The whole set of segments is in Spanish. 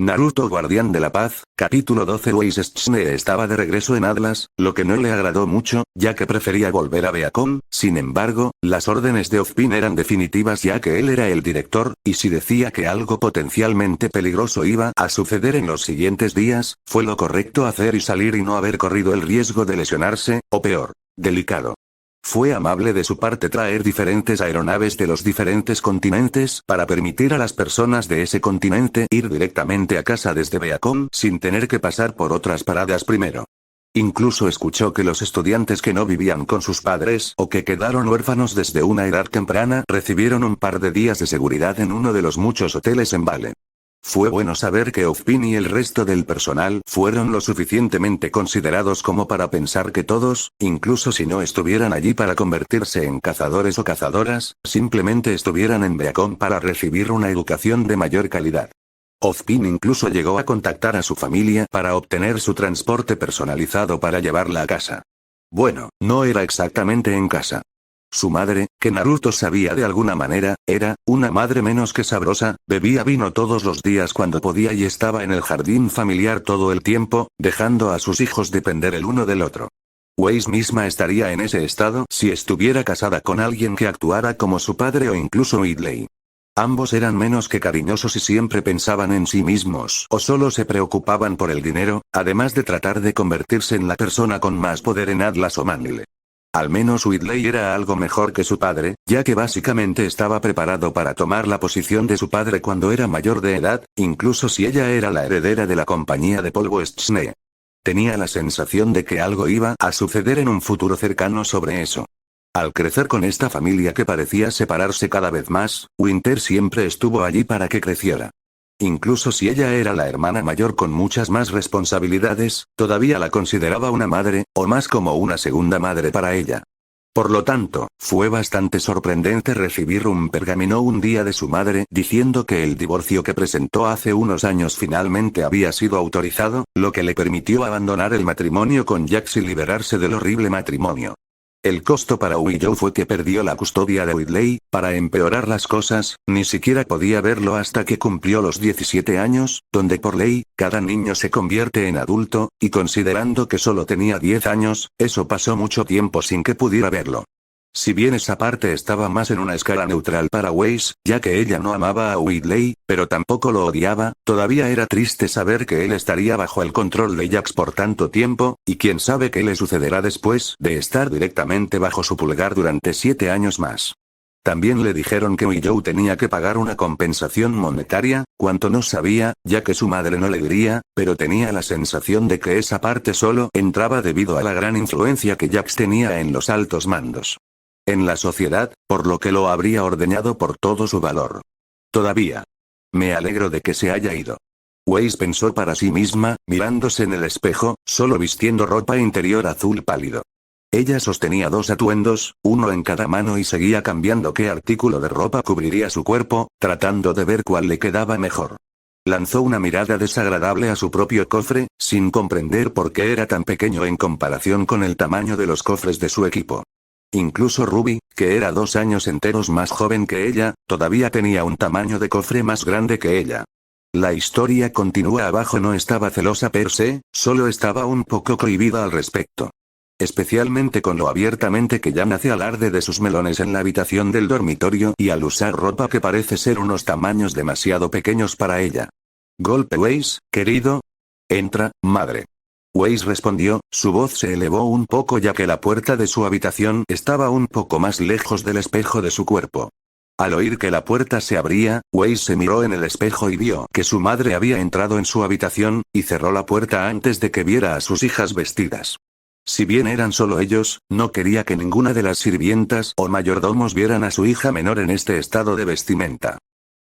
Naruto Guardián de la Paz, capítulo 12. Weiss Schne estaba de regreso en Atlas, lo que no le agradó mucho, ya que prefería volver a Beacon. Sin embargo, las órdenes de Ozpin eran definitivas ya que él era el director, y si decía que algo potencialmente peligroso iba a suceder en los siguientes días, fue lo correcto hacer y salir y no haber corrido el riesgo de lesionarse, o peor, delicado. Fue amable de su parte traer diferentes aeronaves de los diferentes continentes para permitir a las personas de ese continente ir directamente a casa desde Beacon sin tener que pasar por otras paradas primero. Incluso escuchó que los estudiantes que no vivían con sus padres o que quedaron huérfanos desde una edad temprana recibieron un par de días de seguridad en uno de los muchos hoteles en Vale. Fue bueno saber que Ozpin y el resto del personal fueron lo suficientemente considerados como para pensar que todos, incluso si no estuvieran allí para convertirse en cazadores o cazadoras, simplemente estuvieran en Beacon para recibir una educación de mayor calidad. Ozpin incluso llegó a contactar a su familia para obtener su transporte personalizado para llevarla a casa. Bueno, no era exactamente en casa. Su madre, que Naruto sabía de alguna manera, era una madre menos que sabrosa, bebía vino todos los días cuando podía y estaba en el jardín familiar todo el tiempo, dejando a sus hijos depender el uno del otro. Weiss misma estaría en ese estado si estuviera casada con alguien que actuara como su padre o incluso Whitley. Ambos eran menos que cariñosos y siempre pensaban en sí mismos o solo se preocupaban por el dinero, además de tratar de convertirse en la persona con más poder en Atlas o Mangle. Al menos Whitley era algo mejor que su padre, ya que básicamente estaba preparado para tomar la posición de su padre cuando era mayor de edad, incluso si ella era la heredera de la compañía de polvo Schne. Tenía la sensación de que algo iba a suceder en un futuro cercano sobre eso. Al crecer con esta familia que parecía separarse cada vez más, Winter siempre estuvo allí para que creciera. Incluso si ella era la hermana mayor con muchas más responsabilidades, todavía la consideraba una madre, o más como una segunda madre para ella. Por lo tanto, fue bastante sorprendente recibir un pergamino un día de su madre diciendo que el divorcio que presentó hace unos años finalmente había sido autorizado, lo que le permitió abandonar el matrimonio con Jax y liberarse del horrible matrimonio. El costo para Willow fue que perdió la custodia de Whitley. Para empeorar las cosas, ni siquiera podía verlo hasta que cumplió los 17 años, donde por ley, cada niño se convierte en adulto, y considerando que solo tenía 10 años, eso pasó mucho tiempo sin que pudiera verlo. Si bien esa parte estaba más en una escala neutral para Weiss, ya que ella no amaba a Whitley, pero tampoco lo odiaba, todavía era triste saber que él estaría bajo el control de Jax por tanto tiempo, y quién sabe qué le sucederá después de estar directamente bajo su pulgar durante 7 años más. También le dijeron que Willow tenía que pagar una compensación monetaria, cuanto no sabía, ya que su madre no le diría, pero tenía la sensación de que esa parte solo entraba debido a la gran influencia que Jax tenía en los altos mandos en la sociedad, por lo que lo habría ordeñado por todo su valor. Todavía. Me alegro de que se haya ido. Weiss pensó para sí misma, mirándose en el espejo, solo vistiendo ropa interior azul pálido. Ella sostenía 2 atuendos, uno en cada mano y seguía cambiando qué artículo de ropa cubriría su cuerpo, tratando de ver cuál le quedaba mejor. Lanzó una mirada desagradable a su propio cofre, sin comprender por qué era tan pequeño en comparación con el tamaño de los cofres de su equipo. Incluso Ruby, que era 2 años enteros más joven que ella, todavía tenía un tamaño de cofre más grande que ella. La historia continúa abajo. No estaba celosa per se, solo estaba un poco cohibida al respecto. Especialmente con lo abiertamente que Jan hace alarde de sus melones en la habitación del dormitorio y al usar ropa que parece ser unos tamaños demasiado pequeños para ella. Golpe Weiss, querido. Entra, madre. Weiss respondió, su voz se elevó un poco ya que la puerta de su habitación estaba un poco más lejos del espejo de su cuerpo. Al oír que la puerta se abría, Weiss se miró en el espejo y vio que su madre había entrado en su habitación, y cerró la puerta antes de que viera a sus hijas vestidas. Si bien eran solo ellos, no quería que ninguna de las sirvientas o mayordomos vieran a su hija menor en este estado de vestimenta.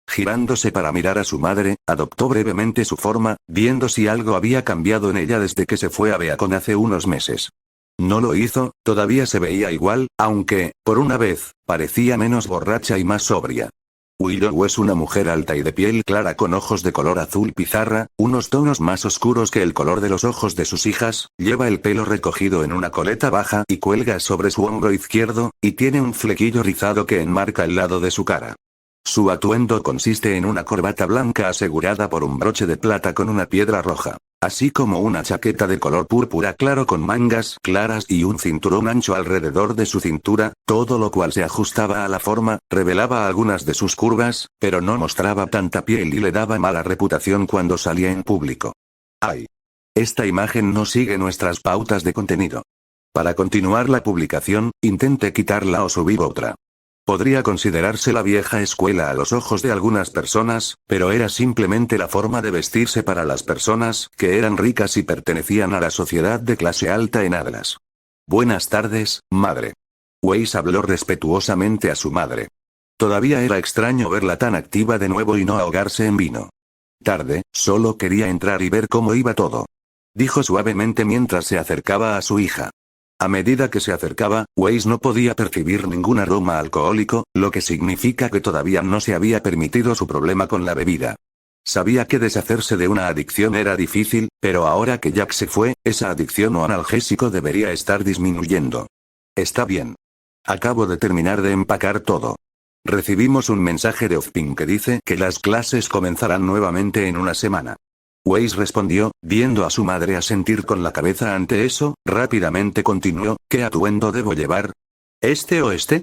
Girándose para mirar a su madre, adoptó brevemente su forma, viendo si algo había cambiado en ella desde que se fue a Beacon hace unos meses. No lo hizo, todavía se veía igual, aunque, por una vez, parecía menos borracha y más sobria. Willow es una mujer alta y de piel clara con ojos de color azul pizarra, unos tonos más oscuros que el color de los ojos de sus hijas, lleva el pelo recogido en una coleta baja y cuelga sobre su hombro izquierdo, y tiene un flequillo rizado que enmarca el lado de su cara. Su atuendo consiste en una corbata blanca asegurada por un broche de plata con una piedra roja, así como una chaqueta de color púrpura claro con mangas claras y un cinturón ancho alrededor de su cintura, todo lo cual se ajustaba a la forma, revelaba algunas de sus curvas, pero no mostraba tanta piel y le daba mala reputación cuando salía en público. ¡Ay! Esta imagen no sigue nuestras pautas de contenido. Para continuar la publicación, intente quitarla o subir otra. Podría considerarse la vieja escuela a los ojos de algunas personas, pero era simplemente la forma de vestirse para las personas que eran ricas y pertenecían a la sociedad de clase alta en Atlas. Buenas tardes, madre. Weiss habló respetuosamente a su madre. Todavía era extraño verla tan activa de nuevo y no ahogarse en vino. Tarde, solo quería entrar y ver cómo iba todo. Dijo suavemente mientras se acercaba a su hija. A medida que se acercaba, Weiss no podía percibir ningún aroma alcohólico, lo que significa que todavía no se había permitido su problema con la bebida. Sabía que deshacerse de una adicción era difícil, pero ahora que Jack se fue, esa adicción o analgésico debería estar disminuyendo. Está bien. Acabo de terminar de empacar todo. Recibimos un mensaje de Ofpin que dice que las clases comenzarán nuevamente en una semana. Weiss respondió, viendo a su madre asentir con la cabeza ante eso, rápidamente continuó, ¿qué atuendo debo llevar? ¿Este o este?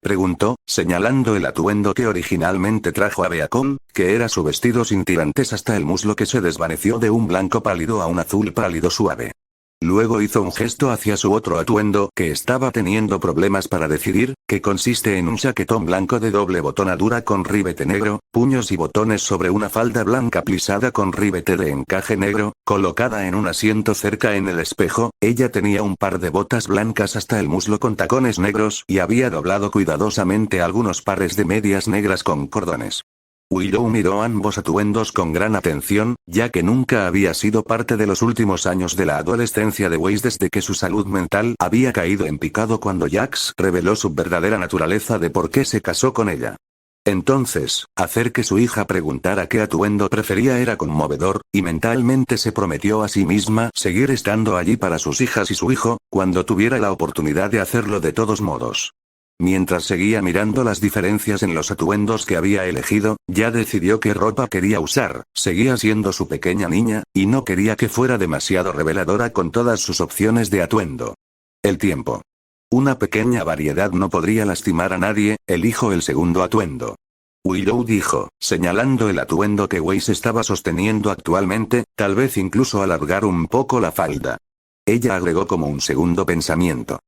Preguntó, señalando el atuendo que originalmente trajo a Beacon, que era su vestido sin tirantes hasta el muslo que se desvaneció de un blanco pálido a un azul pálido suave. Luego hizo un gesto hacia su otro atuendo que estaba teniendo problemas para decidir, que consiste en un chaquetón blanco de doble botonadura con ribete negro, puños y botones sobre una falda blanca plisada con ribete de encaje negro, colocada en un asiento cerca en el espejo. Ella tenía un par de botas blancas hasta el muslo con tacones negros y había doblado cuidadosamente algunos pares de medias negras con cordones. Willow miró ambos atuendos con gran atención, ya que nunca había sido parte de los últimos años de la adolescencia de Weiss desde que su salud mental había caído en picado cuando Jax reveló su verdadera naturaleza de por qué se casó con ella. Entonces, hacer que su hija preguntara qué atuendo prefería era conmovedor, y mentalmente se prometió a sí misma seguir estando allí para sus hijas y su hijo, cuando tuviera la oportunidad de hacerlo de todos modos. Mientras seguía mirando las diferencias en los atuendos que había elegido, ya decidió qué ropa quería usar, seguía siendo su pequeña niña, y no quería que fuera demasiado reveladora con todas sus opciones de atuendo. El tiempo. Una pequeña variedad no podría lastimar a nadie, elijo el segundo atuendo. Willow dijo, señalando el atuendo que Weiss estaba sosteniendo actualmente, tal vez incluso alargar un poco la falda. Ella agregó como un segundo pensamiento.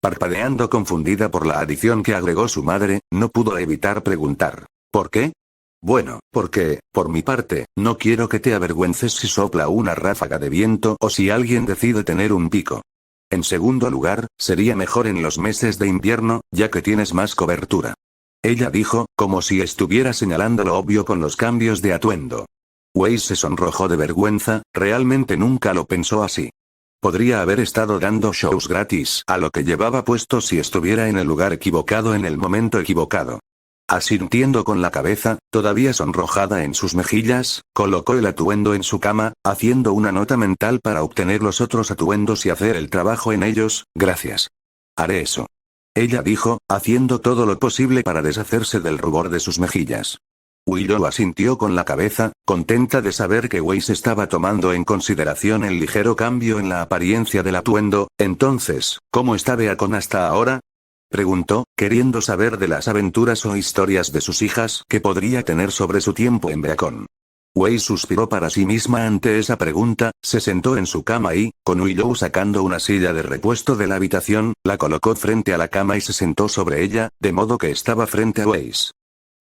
Parpadeando confundida por la adición que agregó su madre, no pudo evitar preguntar, ¿por qué? Bueno, porque, por mi parte, no quiero que te avergüences si sopla una ráfaga de viento o si alguien decide tener un pico. En segundo lugar, sería mejor en los meses de invierno, ya que tienes más cobertura. Ella dijo, como si estuviera señalando lo obvio con los cambios de atuendo. Weiss se sonrojó de vergüenza, realmente nunca lo pensó así. Podría haber estado dando shows gratis a lo que llevaba puesto si estuviera en el lugar equivocado en el momento equivocado. Asintiendo con la cabeza, todavía sonrojada en sus mejillas, colocó el atuendo en su cama, haciendo una nota mental para obtener los otros atuendos y hacer el trabajo en ellos. Gracias. Haré eso. Ella dijo, haciendo todo lo posible para deshacerse del rubor de sus mejillas. Willow asintió con la cabeza, contenta de saber que Weiss estaba tomando en consideración el ligero cambio en la apariencia del atuendo. Entonces, ¿cómo está Beacon hasta ahora? Preguntó, queriendo saber de las aventuras o historias de sus hijas que podría tener sobre su tiempo en Beacon. Weiss suspiró para sí misma ante esa pregunta, se sentó en su cama y, con Willow sacando una silla de repuesto de la habitación, la colocó frente a la cama y se sentó sobre ella, de modo que estaba frente a Weiss.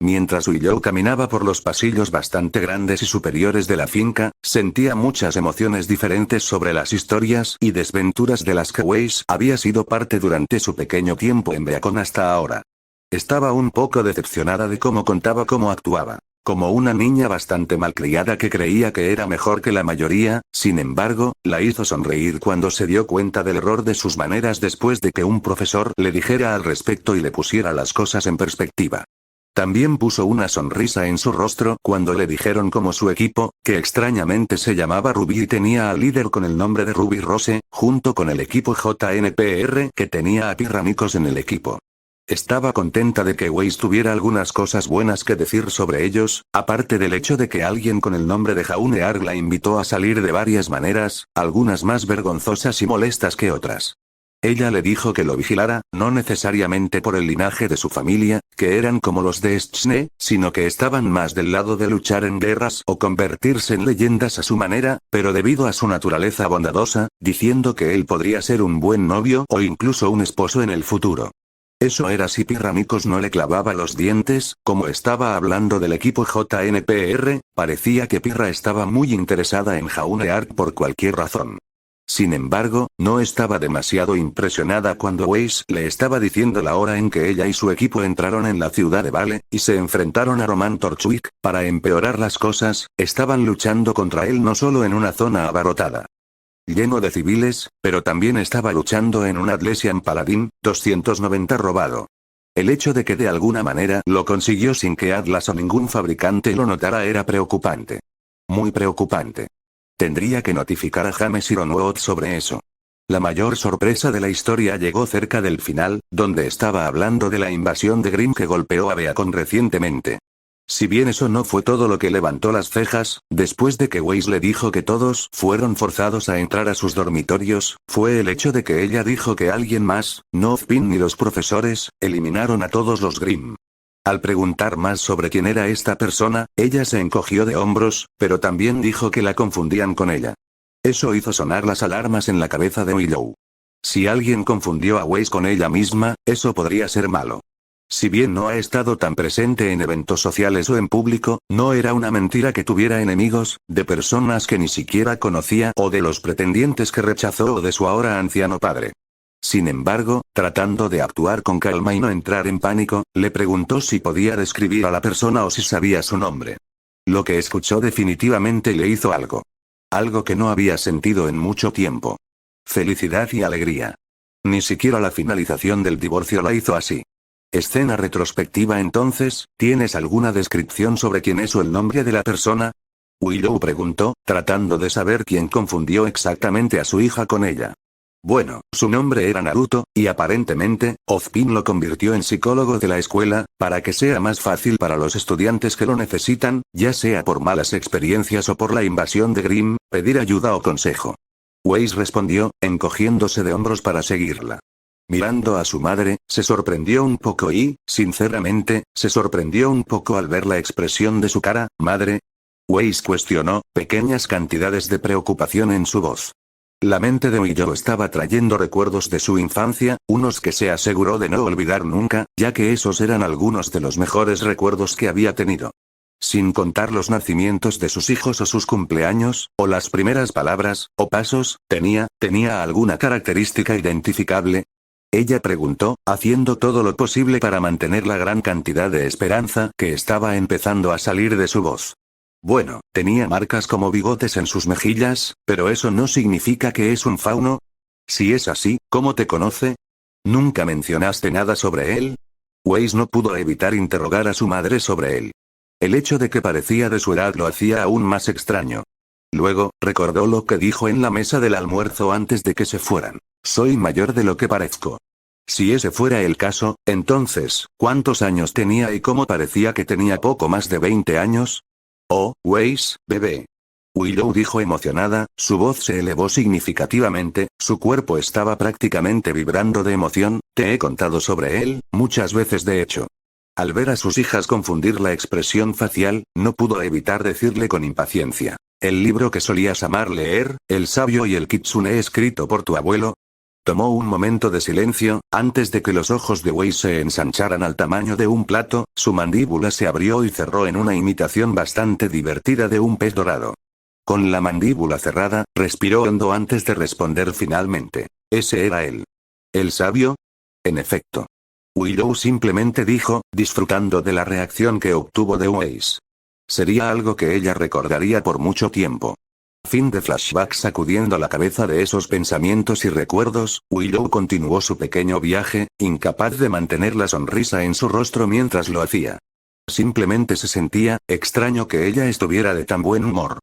Mientras Willow caminaba por los pasillos bastante grandes y superiores de la finca, sentía muchas emociones diferentes sobre las historias y desventuras de las que Weiss había sido parte durante su pequeño tiempo en Beacon hasta ahora. Estaba un poco decepcionada de cómo contaba cómo actuaba. Como una niña bastante malcriada que creía que era mejor que la mayoría, sin embargo, la hizo sonreír cuando se dio cuenta del error de sus maneras después de que un profesor le dijera al respecto y le pusiera las cosas en perspectiva. También puso una sonrisa en su rostro cuando le dijeron cómo su equipo, que extrañamente se llamaba Ruby y tenía al líder con el nombre de Ruby Rose, junto con el equipo JNPR que tenía a Pirramicos en el equipo. Estaba contenta de que Weiss tuviera algunas cosas buenas que decir sobre ellos, aparte del hecho de que alguien con el nombre de Jaune Arg la invitó a salir de varias maneras, algunas más vergonzosas y molestas que otras. Ella le dijo que lo vigilara, no necesariamente por el linaje de su familia, que eran como los de Eschne, sino que estaban más del lado de luchar en guerras o convertirse en leyendas a su manera, pero debido a su naturaleza bondadosa, diciendo que él podría ser un buen novio o incluso un esposo en el futuro. Eso era si Pirramicos no le clavaba los dientes, como estaba hablando del equipo JNPR, parecía que Pirra estaba muy interesada en Jaune Arg por cualquier razón. Sin embargo, no estaba demasiado impresionada cuando Weiss le estaba diciendo la hora en que ella y su equipo entraron en la ciudad de Vale, y se enfrentaron a Roman Torchwick. Para empeorar las cosas, estaban luchando contra él no solo en una zona abarrotada, lleno de civiles, pero también estaba luchando en un Adlesian Paladin 290 robado. El hecho de que de alguna manera lo consiguió sin que Atlas o ningún fabricante lo notara era preocupante. Muy preocupante. Tendría que notificar a James Ironwood sobre eso. La mayor sorpresa de la historia llegó cerca del final, donde estaba hablando de la invasión de Grimm que golpeó a Beacon recientemente. Si bien eso no fue todo lo que levantó las cejas, después de que Weiss le dijo que todos fueron forzados a entrar a sus dormitorios, fue el hecho de que ella dijo que alguien más, no Finn ni los profesores, eliminaron a todos los Grimm. Al preguntar más sobre quién era esta persona, ella se encogió de hombros, pero también dijo que la confundían con ella. Eso hizo sonar las alarmas en la cabeza de Willow. Si alguien confundió a Weiss con ella misma, eso podría ser malo. Si bien no ha estado tan presente en eventos sociales o en público, no era una mentira que tuviera enemigos, de personas que ni siquiera conocía o de los pretendientes que rechazó o de su ahora anciano padre. Sin embargo, tratando de actuar con calma y no entrar en pánico, le preguntó si podía describir a la persona o si sabía su nombre. Lo que escuchó definitivamente le hizo algo. Algo que no había sentido en mucho tiempo. Felicidad y alegría. Ni siquiera la finalización del divorcio la hizo así. Escena retrospectiva entonces, ¿tienes alguna descripción sobre quién es o el nombre de la persona? Willow preguntó, tratando de saber quién confundió exactamente a su hija con ella. Bueno, su nombre era Naruto, y aparentemente, Ozpin lo convirtió en psicólogo de la escuela, para que sea más fácil para los estudiantes que lo necesitan, ya sea por malas experiencias o por la invasión de Grimm, pedir ayuda o consejo. Weiss respondió, encogiéndose de hombros para seguirla. Mirando a su madre, se sorprendió un poco y, sinceramente, se sorprendió un poco al ver la expresión de su cara. ¿Madre? Weiss cuestionó, pequeñas cantidades de preocupación en su voz. La mente de Willow estaba trayendo recuerdos de su infancia, unos que se aseguró de no olvidar nunca, ya que esos eran algunos de los mejores recuerdos que había tenido. Sin contar los nacimientos de sus hijos o sus cumpleaños, o las primeras palabras, o pasos, ¿tenía alguna característica identificable? Ella preguntó, haciendo todo lo posible para mantener la gran cantidad de esperanza que estaba empezando a salir de su voz. Bueno, tenía marcas como bigotes en sus mejillas, pero eso no significa que es un fauno. Si es así, ¿cómo te conoce? ¿Nunca mencionaste nada sobre él? Weiss no pudo evitar interrogar a su madre sobre él. El hecho de que parecía de su edad lo hacía aún más extraño. Luego, recordó lo que dijo en la mesa del almuerzo antes de que se fueran. Soy mayor de lo que parezco. Si ese fuera el caso, entonces, ¿cuántos años tenía y cómo parecía que tenía poco más de 20 años? Oh, Weiss, bebé. Willow dijo emocionada, su voz se elevó significativamente, su cuerpo estaba prácticamente vibrando de emoción. Te he contado sobre él, muchas veces de hecho. Al ver a sus hijas confundir la expresión facial, no pudo evitar decirle con impaciencia. El libro que solías amar leer, El sabio y el kitsune escrito por tu abuelo. Tomó un momento de silencio, antes de que los ojos de Weiss se ensancharan al tamaño de un plato, su mandíbula se abrió y cerró en una imitación bastante divertida de un pez dorado. Con la mandíbula cerrada, respiró hondo antes de responder finalmente. Ese era él. ¿El sabio? En efecto. Willow simplemente dijo, disfrutando de la reacción que obtuvo de Weiss. Sería algo que ella recordaría por mucho tiempo. Fin de flashback. Sacudiendo la cabeza de esos pensamientos y recuerdos, Willow continuó su pequeño viaje, incapaz de mantener la sonrisa en su rostro mientras lo hacía. Simplemente se sentía extraño que ella estuviera de tan buen humor.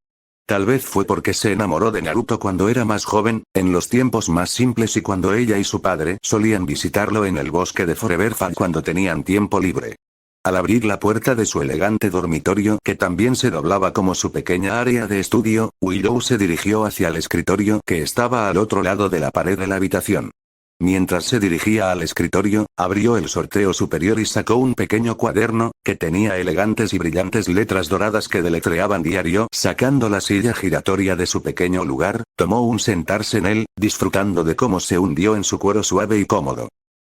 Tal vez fue porque se enamoró de Naruto cuando era más joven, en los tiempos más simples y cuando ella y su padre solían visitarlo en el bosque de Forever Fall cuando tenían tiempo libre. Al abrir la puerta de su elegante dormitorio que también se doblaba como su pequeña área de estudio, Willow se dirigió hacia el escritorio que estaba al otro lado de la pared de la habitación. Mientras se dirigía al escritorio, abrió el sorteo superior y sacó un pequeño cuaderno, que tenía elegantes y brillantes letras doradas que deletreaban diario. Sacando la silla giratoria de su pequeño lugar, tomó un sentarse en él, disfrutando de cómo se hundió en su cuero suave y cómodo.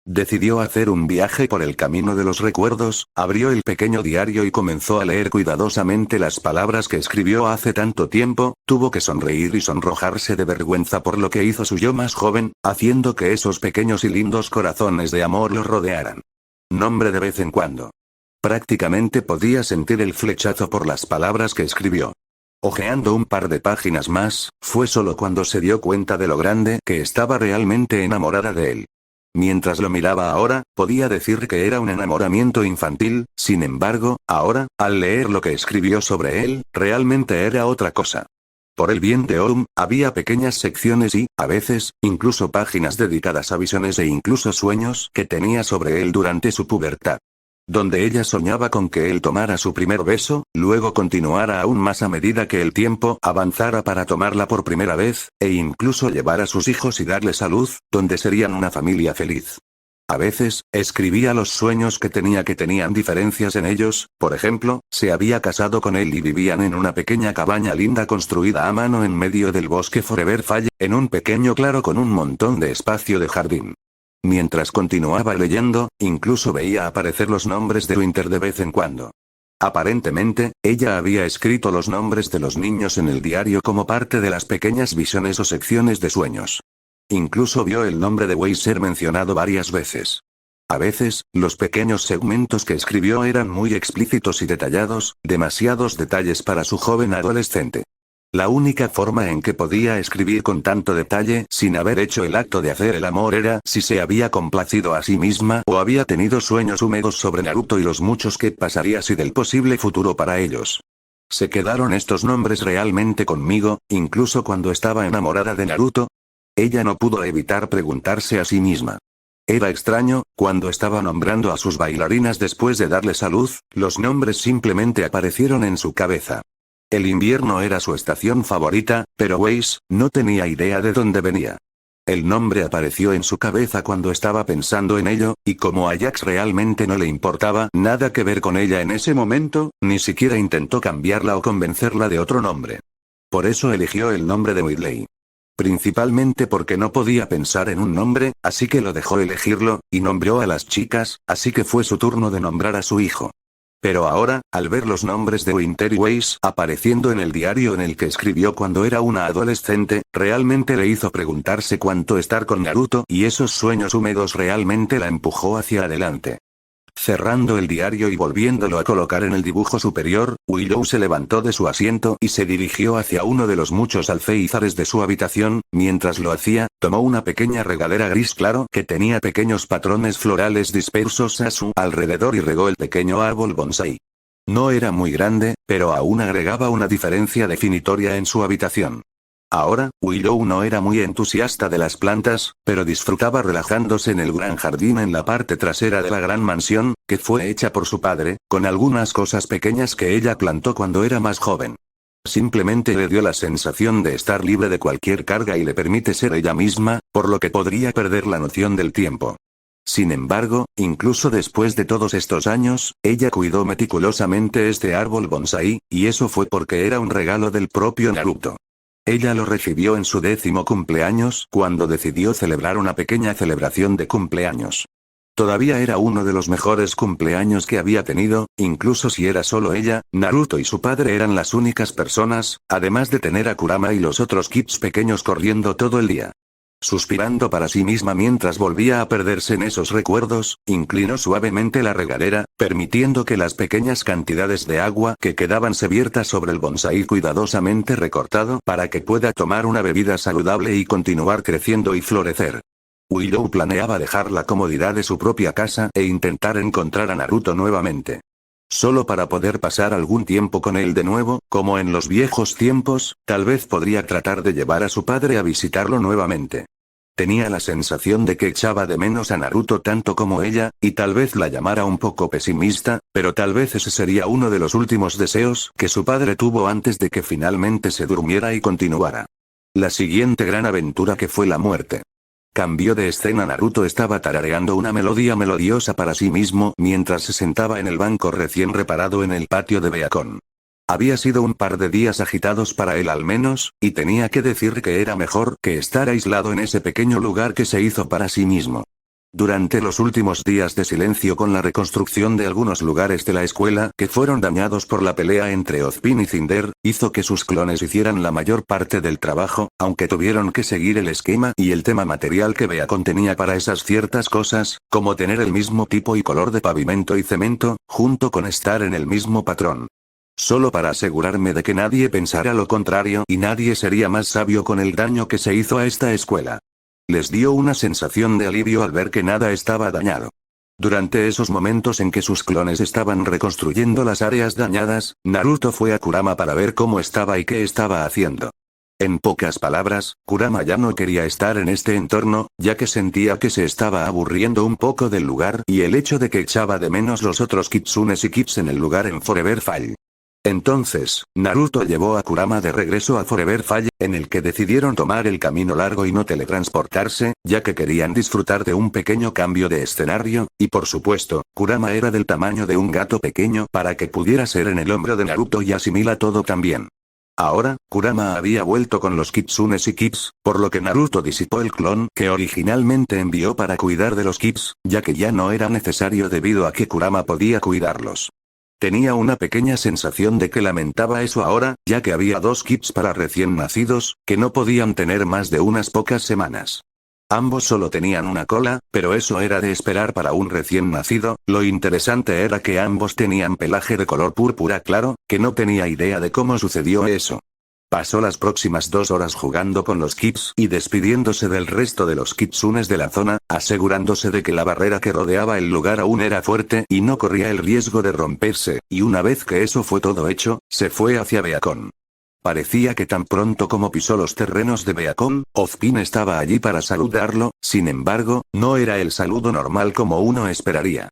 Decidió hacer un viaje por el camino de los recuerdos, abrió el pequeño diario y comenzó a leer cuidadosamente las palabras que escribió hace tanto tiempo. Tuvo que sonreír y sonrojarse de vergüenza por lo que hizo su yo más joven, haciendo que esos pequeños y lindos corazones de amor lo rodearan. Nombre de vez en cuando. Prácticamente podía sentir el flechazo por las palabras que escribió. Ojeando un par de páginas más, fue solo cuando se dio cuenta de lo grande que estaba realmente enamorada de él. Mientras lo miraba ahora, podía decir que era un enamoramiento infantil, sin embargo, ahora, al leer lo que escribió sobre él, realmente era otra cosa. Por el bien de Oum, había pequeñas secciones y, a veces, incluso páginas dedicadas a visiones e incluso sueños que tenía sobre él durante su pubertad. Donde ella soñaba con que él tomara su primer beso, luego continuara aún más a medida que el tiempo avanzara para tomarla por primera vez, e incluso llevar a sus hijos y darles a luz, donde serían una familia feliz. A veces, escribía los sueños que tenían diferencias en ellos. Por ejemplo, se había casado con él y vivían en una pequeña cabaña linda construida a mano en medio del bosque Forever Fall, en un pequeño claro con un montón de espacio de jardín. Mientras continuaba leyendo, incluso veía aparecer los nombres de Winter de vez en cuando. Aparentemente, ella había escrito los nombres de los niños en el diario como parte de las pequeñas visiones o secciones de sueños. Incluso vio el nombre de Wei ser mencionado varias veces. A veces, los pequeños segmentos que escribió eran muy explícitos y detallados, demasiados detalles para su joven adolescente. La única forma en que podía escribir con tanto detalle sin haber hecho el acto de hacer el amor era si se había complacido a sí misma o había tenido sueños húmedos sobre Naruto y los muchos que pasaría y del posible futuro para ellos. ¿Se quedaron estos nombres realmente conmigo, incluso cuando estaba enamorada de Naruto? Ella no pudo evitar preguntarse a sí misma. Era extraño, cuando estaba nombrando a sus bailarinas después de darles a luz, los nombres simplemente aparecieron en su cabeza. El invierno era su estación favorita, pero Weiss no tenía idea de dónde venía. El nombre apareció en su cabeza cuando estaba pensando en ello, y como a Jax realmente no le importaba nada que ver con ella en ese momento, ni siquiera intentó cambiarla o convencerla de otro nombre. Por eso eligió el nombre de Whitley. Principalmente porque no podía pensar en un nombre, así que lo dejó elegirlo, y nombró a las chicas, así que fue su turno de nombrar a su hijo. Pero ahora, al ver los nombres de Winter y Weiss apareciendo en el diario en el que escribió cuando era una adolescente, realmente le hizo preguntarse cuánto estar con Naruto y esos sueños húmedos realmente la empujó hacia adelante. Cerrando el diario y volviéndolo a colocar en el dibujo superior, Willow se levantó de su asiento y se dirigió hacia uno de los muchos alféizares de su habitación. Mientras lo hacía, tomó una pequeña regadera gris claro que tenía pequeños patrones florales dispersos a su alrededor y regó el pequeño árbol bonsái. No era muy grande, pero aún agregaba una diferencia definitoria en su habitación. Ahora, Willow no era muy entusiasta de las plantas, pero disfrutaba relajándose en el gran jardín en la parte trasera de la gran mansión, que fue hecha por su padre, con algunas cosas pequeñas que ella plantó cuando era más joven. Simplemente le dio la sensación de estar libre de cualquier carga y le permite ser ella misma, por lo que podría perder la noción del tiempo. Sin embargo, incluso después de todos estos años, ella cuidó meticulosamente este árbol bonsái, y eso fue porque era un regalo del propio Naruto. Ella lo recibió en su 10º cumpleaños cuando decidió celebrar una pequeña celebración de cumpleaños. Todavía era uno de los mejores cumpleaños que había tenido, incluso si era solo ella. Naruto y su padre eran las únicas personas, además de tener a Kurama y los otros kids pequeños corriendo todo el día. Suspirando para sí misma mientras volvía a perderse en esos recuerdos, inclinó suavemente la regadera, permitiendo que las pequeñas cantidades de agua que quedaban se vierta sobre el bonsái cuidadosamente recortado para que pueda tomar una bebida saludable y continuar creciendo y florecer. Willow planeaba dejar la comodidad de su propia casa e intentar encontrar a Naruto nuevamente. Solo para poder pasar algún tiempo con él de nuevo, como en los viejos tiempos, tal vez podría tratar de llevar a su padre a visitarlo nuevamente. Tenía la sensación de que echaba de menos a Naruto tanto como ella, y tal vez la llamara un poco pesimista, pero tal vez ese sería uno de los últimos deseos que su padre tuvo antes de que finalmente se durmiera y continuara. La siguiente gran aventura que fue la muerte. Cambio de escena. Naruto estaba tarareando una melodía melodiosa para sí mismo mientras se sentaba en el banco recién reparado en el patio de Beacon. Había sido un par de días agitados para él al menos, y tenía que decir que era mejor que estar aislado en ese pequeño lugar que se hizo para sí mismo. Durante los últimos días de silencio con la reconstrucción de algunos lugares de la escuela que fueron dañados por la pelea entre Ozpin y Cinder, hizo que sus clones hicieran la mayor parte del trabajo, aunque tuvieron que seguir el esquema y el tema material que Beacon tenía para esas ciertas cosas, como tener el mismo tipo y color de pavimento y cemento, junto con estar en el mismo patrón. Solo para asegurarme de que nadie pensara lo contrario y nadie sería más sabio con el daño que se hizo a esta escuela. Les dio una sensación de alivio al ver que nada estaba dañado. Durante esos momentos en que sus clones estaban reconstruyendo las áreas dañadas, Naruto fue a Kurama para ver cómo estaba y qué estaba haciendo. En pocas palabras, Kurama ya no quería estar en este entorno, ya que sentía que se estaba aburriendo un poco del lugar y el hecho de que echaba de menos los otros kitsunes y kids en el lugar en Forever Fall. Entonces, Naruto llevó a Kurama de regreso a Forever Fall, en el que decidieron tomar el camino largo y no teletransportarse, ya que querían disfrutar de un pequeño cambio de escenario, y por supuesto, Kurama era del tamaño de un gato pequeño para que pudiera ser en el hombro de Naruto y asimila todo también. Ahora, Kurama había vuelto con los kitsunes y kids, por lo que Naruto disipó el clon que originalmente envió para cuidar de los kids, ya que ya no era necesario debido a que Kurama podía cuidarlos. Tenía una pequeña sensación de que lamentaba eso ahora, ya que había 2 kids para recién nacidos, que no podían tener más de unas pocas semanas. Ambos solo tenían una cola, pero eso era de esperar para un recién nacido. Lo interesante era que ambos tenían pelaje de color púrpura claro, que no tenía idea de cómo sucedió eso. Pasó las próximas 2 horas jugando con los kids y despidiéndose del resto de los kitsunes de la zona, asegurándose de que la barrera que rodeaba el lugar aún era fuerte y no corría el riesgo de romperse, y una vez que eso fue todo hecho, se fue hacia Beacon. Parecía que tan pronto como pisó los terrenos de Beacon, Ozpin estaba allí para saludarlo, sin embargo, no era el saludo normal como uno esperaría.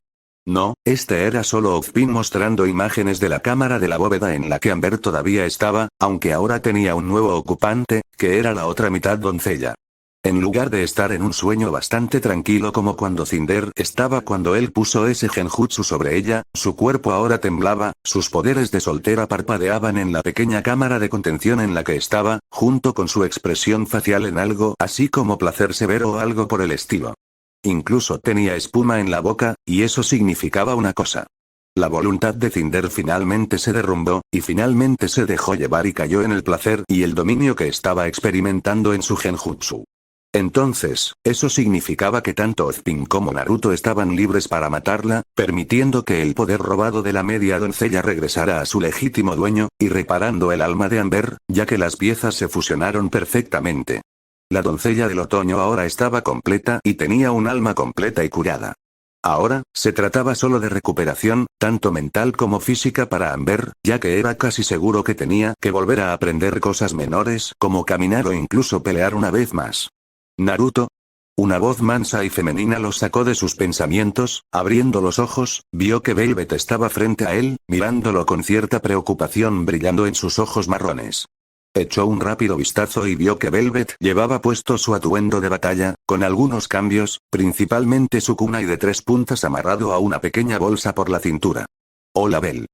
No, este era solo Ozpin mostrando imágenes de la cámara de la bóveda en la que Amber todavía estaba, aunque ahora tenía un nuevo ocupante, que era la otra mitad doncella. En lugar de estar en un sueño bastante tranquilo como cuando Cinder estaba cuando él puso ese genjutsu sobre ella, su cuerpo ahora temblaba, sus poderes de soltera parpadeaban en la pequeña cámara de contención en la que estaba, junto con su expresión facial en algo así como placer severo o algo por el estilo. Incluso tenía espuma en la boca, y eso significaba una cosa. La voluntad de Cinder finalmente se derrumbó, y finalmente se dejó llevar y cayó en el placer y el dominio que estaba experimentando en su genjutsu. Entonces, eso significaba que tanto Ozpin como Naruto estaban libres para matarla, permitiendo que el poder robado de la media doncella regresara a su legítimo dueño, y reparando el alma de Amber, ya que las piezas se fusionaron perfectamente. La doncella del otoño ahora estaba completa y tenía un alma completa y curada. Ahora, se trataba solo de recuperación, tanto mental como física para Amber, ya que era casi seguro que tenía que volver a aprender cosas menores como caminar o incluso pelear una vez más. Naruto. Una voz mansa y femenina lo sacó de sus pensamientos, abriendo los ojos, vio que Velvet estaba frente a él, mirándolo con cierta preocupación brillando en sus ojos marrones. Echó un rápido vistazo y vio que Velvet llevaba puesto su atuendo de batalla, con algunos cambios, principalmente su kunai de 3 puntas amarrado a una pequeña bolsa por la cintura. Hola Bell.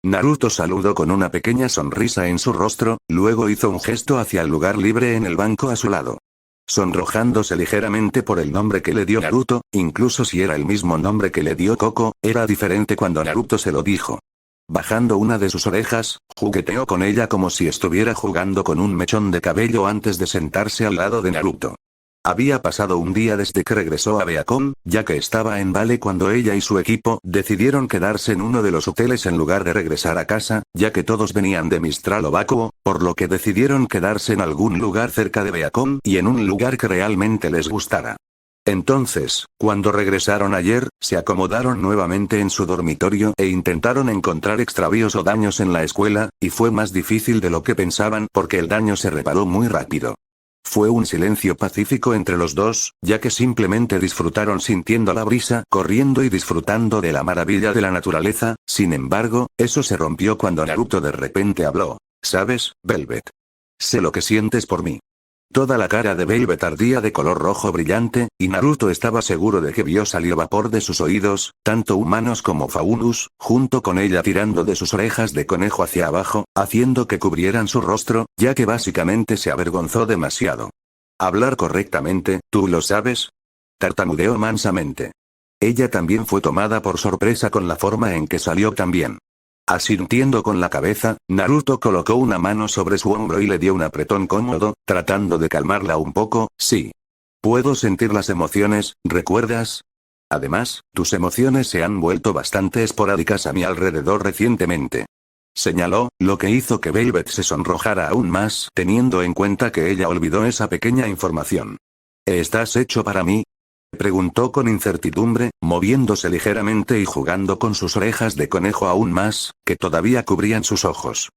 Naruto saludó con una pequeña sonrisa en su rostro, luego hizo un gesto hacia el lugar libre en el banco a su lado. Sonrojándose ligeramente por el nombre que le dio Naruto, incluso si era el mismo nombre que le dio Koko, era diferente cuando Naruto se lo dijo. Bajando una de sus orejas, jugueteó con ella como si estuviera jugando con un mechón de cabello antes de sentarse al lado de Naruto. Había pasado un día desde que regresó a Beacon, ya que estaba en Vale cuando ella y su equipo decidieron quedarse en uno de los hoteles en lugar de regresar a casa, ya que todos venían de Mistral o Bakuo, por lo que decidieron quedarse en algún lugar cerca de Beacon y en un lugar que realmente les gustara. Entonces, cuando regresaron ayer, se acomodaron nuevamente en su dormitorio e intentaron encontrar extravíos o daños en la escuela, y fue más difícil de lo que pensaban porque el daño se reparó muy rápido. Fue un silencio pacífico entre los dos, ya que simplemente disfrutaron sintiendo la brisa corriendo y disfrutando de la maravilla de la naturaleza. Sin embargo, eso se rompió cuando Naruto de repente habló. ¿Sabes, Velvet? Sé lo que sientes por mí. Toda la cara de Velvet ardía de color rojo brillante, y Naruto estaba seguro de que vio salir vapor de sus oídos, tanto humanos como faunos, junto con ella tirando de sus orejas de conejo hacia abajo, haciendo que cubrieran su rostro, ya que básicamente se avergonzó demasiado. Hablar correctamente, ¿tú lo sabes? Tartamudeó mansamente. Ella también fue tomada por sorpresa con la forma en que salió también. Asintiendo con la cabeza, Naruto colocó una mano sobre su hombro y le dio un apretón cómodo, tratando de calmarla un poco. Sí. Puedo sentir las emociones, ¿recuerdas? Además, tus emociones se han vuelto bastante esporádicas a mi alrededor recientemente. Señaló, lo que hizo que Velvet se sonrojara aún más, teniendo en cuenta que ella olvidó esa pequeña información. ¿Estás hecho para mí? Preguntó con incertidumbre, moviéndose ligeramente y jugando con sus orejas de conejo aún más, que todavía cubrían sus ojos.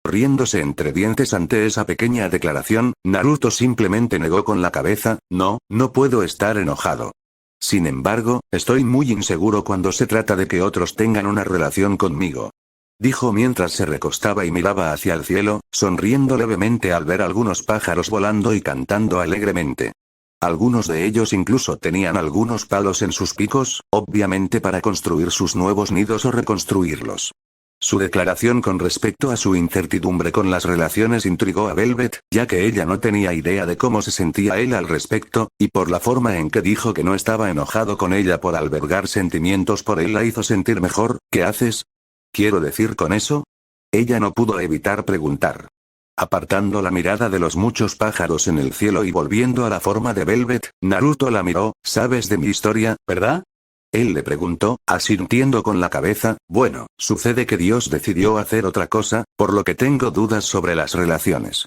Riéndose entre dientes ante esa pequeña declaración, Naruto simplemente negó con la cabeza, no puedo estar enojado. Sin embargo, estoy muy inseguro cuando se trata de que otros tengan una relación conmigo. Dijo mientras se recostaba y miraba hacia el cielo, sonriendo levemente al ver algunos pájaros volando y cantando alegremente. Algunos de ellos incluso tenían algunos palos en sus picos, obviamente para construir sus nuevos nidos o reconstruirlos. Su declaración con respecto a su incertidumbre con las relaciones intrigó a Velvet, ya que ella no tenía idea de cómo se sentía él al respecto, y por la forma en que dijo que no estaba enojado con ella por albergar sentimientos por él la hizo sentir mejor. ¿Qué haces? ¿Quiero decir con eso? Ella no pudo evitar preguntar. Apartando la mirada de los muchos pájaros en el cielo y volviendo a la forma de Velvet, Naruto la miró. ¿Sabes de mi historia, verdad? Él le preguntó, asintiendo con la cabeza. Bueno, sucede que Dios decidió hacer otra cosa, por lo que tengo dudas sobre las relaciones.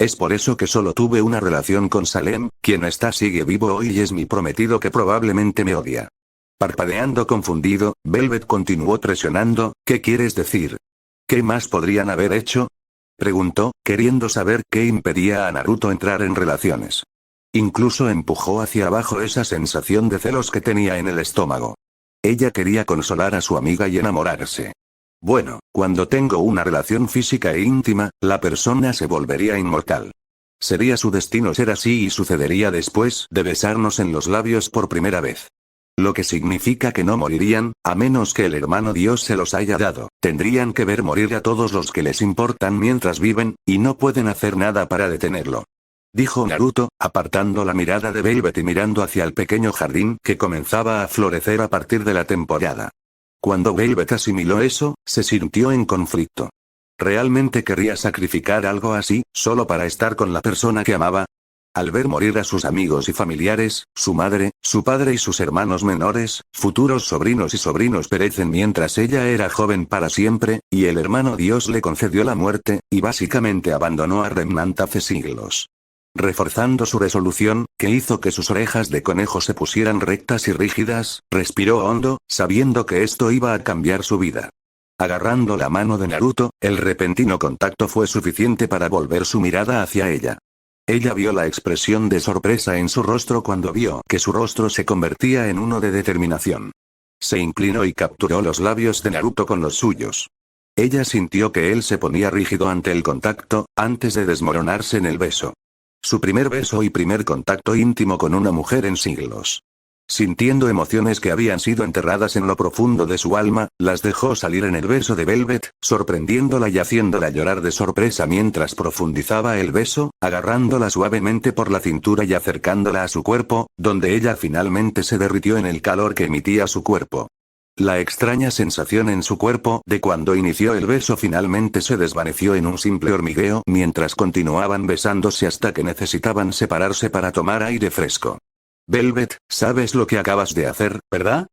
Es por eso que solo tuve una relación con Salem, quien sigue vivo hoy y es mi prometido que probablemente me odia. Parpadeando confundido, Velvet continuó presionando. ¿Qué quieres decir? ¿Qué más podrían haber hecho? Preguntó, queriendo saber qué impedía a Naruto entrar en relaciones. Incluso empujó hacia abajo esa sensación de celos que tenía en el estómago. Ella quería consolar a su amiga y enamorarse. Bueno, cuando tengo una relación física e íntima, la persona se volvería inmortal. Sería su destino ser así y sucedería después de besarnos en los labios por primera vez. Lo que significa que no morirían, a menos que el hermano Dios se los haya dado. Tendrían que ver morir a todos los que les importan mientras viven, y no pueden hacer nada para detenerlo. Dijo Naruto, apartando la mirada de Velvet y mirando hacia el pequeño jardín que comenzaba a florecer a partir de la temporada. Cuando Velvet asimiló eso, se sintió en conflicto. ¿Realmente querría sacrificar algo así, solo para estar con la persona que amaba? Al ver morir a sus amigos y familiares, su madre, su padre y sus hermanos menores, futuros sobrinos y sobrinos perecen mientras ella era joven para siempre, y el hermano Dios le concedió la muerte, y básicamente abandonó a Remnant hace siglos. Reforzando su resolución, que hizo que sus orejas de conejo se pusieran rectas y rígidas, respiró hondo, sabiendo que esto iba a cambiar su vida. Agarrando la mano de Naruto, el repentino contacto fue suficiente para volver su mirada hacia ella. Ella vio la expresión de sorpresa en su rostro cuando vio que su rostro se convertía en uno de determinación. Se inclinó y capturó los labios de Naruto con los suyos. Ella sintió que él se ponía rígido ante el contacto, antes de desmoronarse en el beso. Su primer beso y primer contacto íntimo con una mujer en siglos. Sintiendo emociones que habían sido enterradas en lo profundo de su alma, las dejó salir en el beso de Velvet, sorprendiéndola y haciéndola llorar de sorpresa mientras profundizaba el beso, agarrándola suavemente por la cintura y acercándola a su cuerpo, donde ella finalmente se derritió en el calor que emitía su cuerpo. La extraña sensación en su cuerpo de cuando inició el beso finalmente se desvaneció en un simple hormigueo mientras continuaban besándose hasta que necesitaban separarse para tomar aire fresco. Velvet, ¿sabes lo que acabas de hacer, verdad?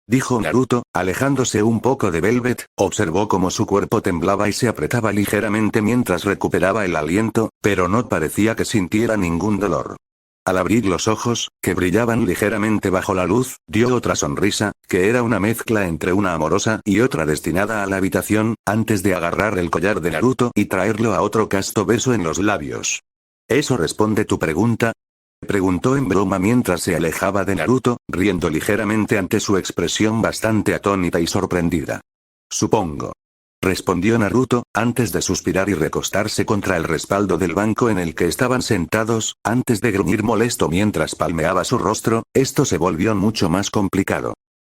Dijo Naruto, alejándose un poco de Velvet, observó cómo su cuerpo temblaba y se apretaba ligeramente mientras recuperaba el aliento, pero no parecía que sintiera ningún dolor. Al abrir los ojos, que brillaban ligeramente bajo la luz, dio otra sonrisa, que era una mezcla entre una amorosa y otra destinada a la habitación, antes de agarrar el collar de Naruto y traerlo a otro casto beso en los labios. ¿Eso responde tu pregunta? Preguntó en broma mientras se alejaba de Naruto, riendo ligeramente ante su expresión bastante atónita y sorprendida. Supongo. Respondió Naruto, antes de suspirar y recostarse contra el respaldo del banco en el que estaban sentados, antes de gruñir molesto mientras palmeaba su rostro. Esto se volvió mucho más complicado.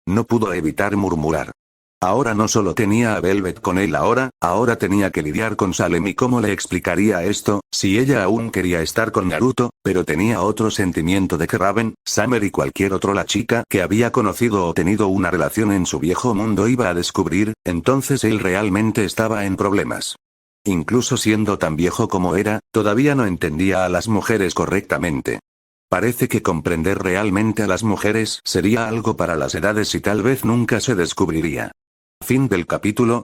No pudo evitar murmurar. Ahora no solo tenía a Velvet con él ahora tenía que lidiar con Salem y cómo le explicaría esto, si ella aún quería estar con Naruto, pero tenía otro sentimiento de que Raven, Summer y cualquier otro la chica que había conocido o tenido una relación en su viejo mundo iba a descubrir, entonces él realmente estaba en problemas. Incluso siendo tan viejo como era, todavía no entendía a las mujeres correctamente. Parece que comprender realmente a las mujeres sería algo para las edades y tal vez nunca se descubriría. Fin del capítulo.